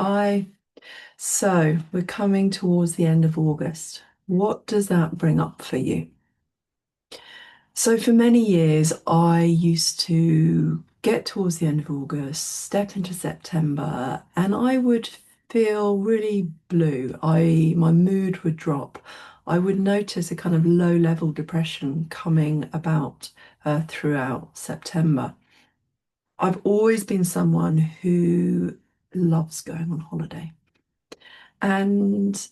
Hi. So we're coming towards the end of August. What does that bring up for you? So for many years, I used to get towards the end of August, step into September, and I would feel really blue. My mood would drop. I would notice a kind of low-level depression coming about throughout September. I've always been someone who loves going on holiday. And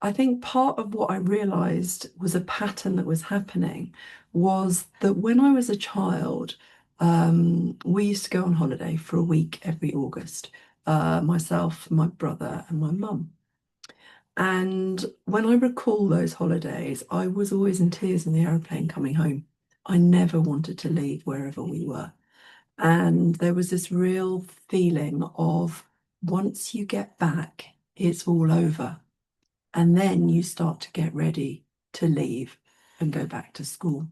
I think part of what I realized was a pattern that was happening was that when I was a child, we used to go on holiday for a week every August, myself, my brother, and my mum. And when I recall those holidays, I was always in tears in the aeroplane coming home. I never wanted to leave wherever we were. And there was this real feeling of once you get back, it's all over. And then you start to get ready to leave and go back to school.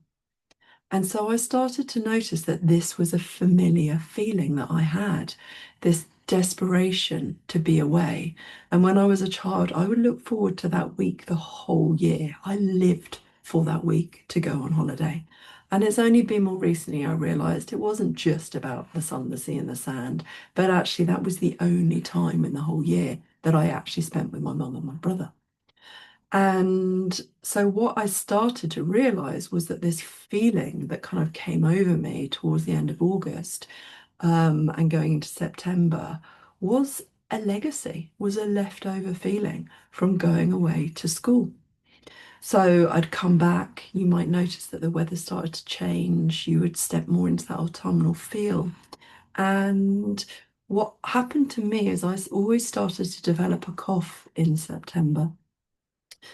And so I started to notice that this was a familiar feeling that I had, this desperation to be away. And when I was a child, I would look forward to that week the whole year. I lived for that week to go on holiday. And it's only been more recently I realized it wasn't just about the sun, the sea, and the sand, but actually that was the only time in the whole year that I actually spent with my mum and my brother. And so what I started to realize was that this feeling that kind of came over me towards the end of August, and going into September was a legacy, was a leftover feeling from going away to school. So I'd come back, you might notice that the weather started to change, you would step more into that autumnal feel. And what happened to me is always started to develop a cough in September.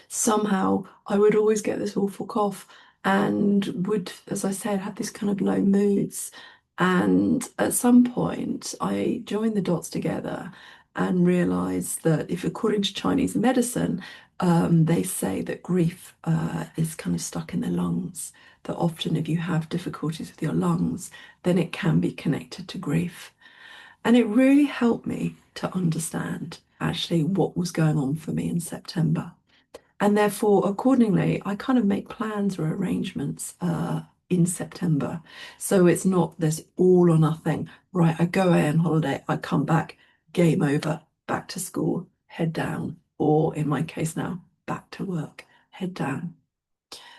Somehow I would always get this awful cough and would, as I said, have this kind of low moods. And at some point, I joined the dots together and realized that if, according to Chinese medicine, they say that grief is kind of stuck in the lungs, that often if you have difficulties with your lungs, then it can be connected to grief. And it really helped me to understand actually what was going on for me in September. And therefore, accordingly, I kind of make plans or arrangements in September. So it's not this all or nothing. Right, I go away on holiday, I come back, game over, back to school, head down, or in my case now, back to work, head down.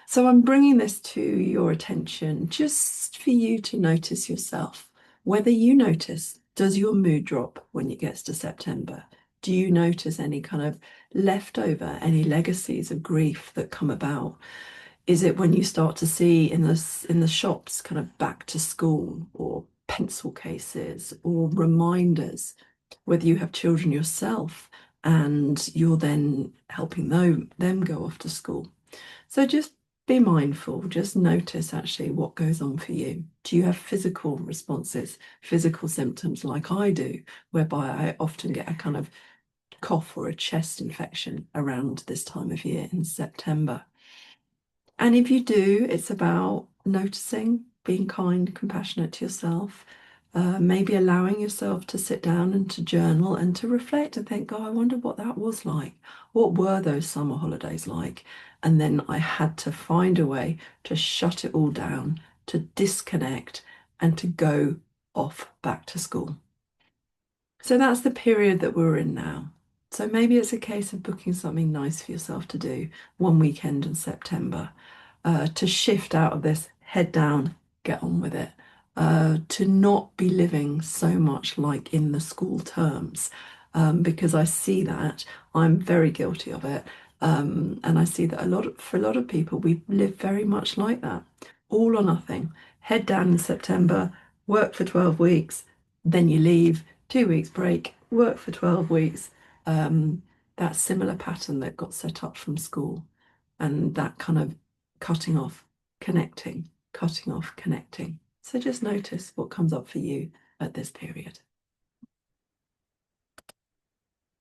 So I'm bringing this to your attention just for you to notice yourself. Whether you notice, does your mood drop when it gets to September? Do you notice any kind of leftover, any legacies of grief that come about? Is it when you start to see in the shops kind of back to school or pencil cases or reminders, whether you have children yourself and you're then helping them go off to school? So just be mindful, just notice actually what goes on for you. Do you have physical responses, physical symptoms like I do, whereby I often get a kind of cough or a chest infection around this time of year in September? And if you do, it's about noticing, being kind, compassionate to yourself, maybe allowing yourself to sit down and to journal and to reflect and think, oh, I wonder what that was like. What were those summer holidays like? And then I had to find a way to shut it all down, to disconnect, and to go off back to school. So that's the period that we're in now. So maybe it's a case of booking something nice for yourself to do one weekend in September, to shift out of this head down, get on with it, to not be living so much like in the school terms, because I see that I'm very guilty of it. And I see that for a lot of people, we live very much like that, all or nothing. Head down in September, work for 12 weeks, then you leave, 2 weeks break, work for 12 weeks. Um, that similar pattern that got set up from school and that kind of cutting off, connecting, cutting off, connecting. So just notice what comes up for you at this period.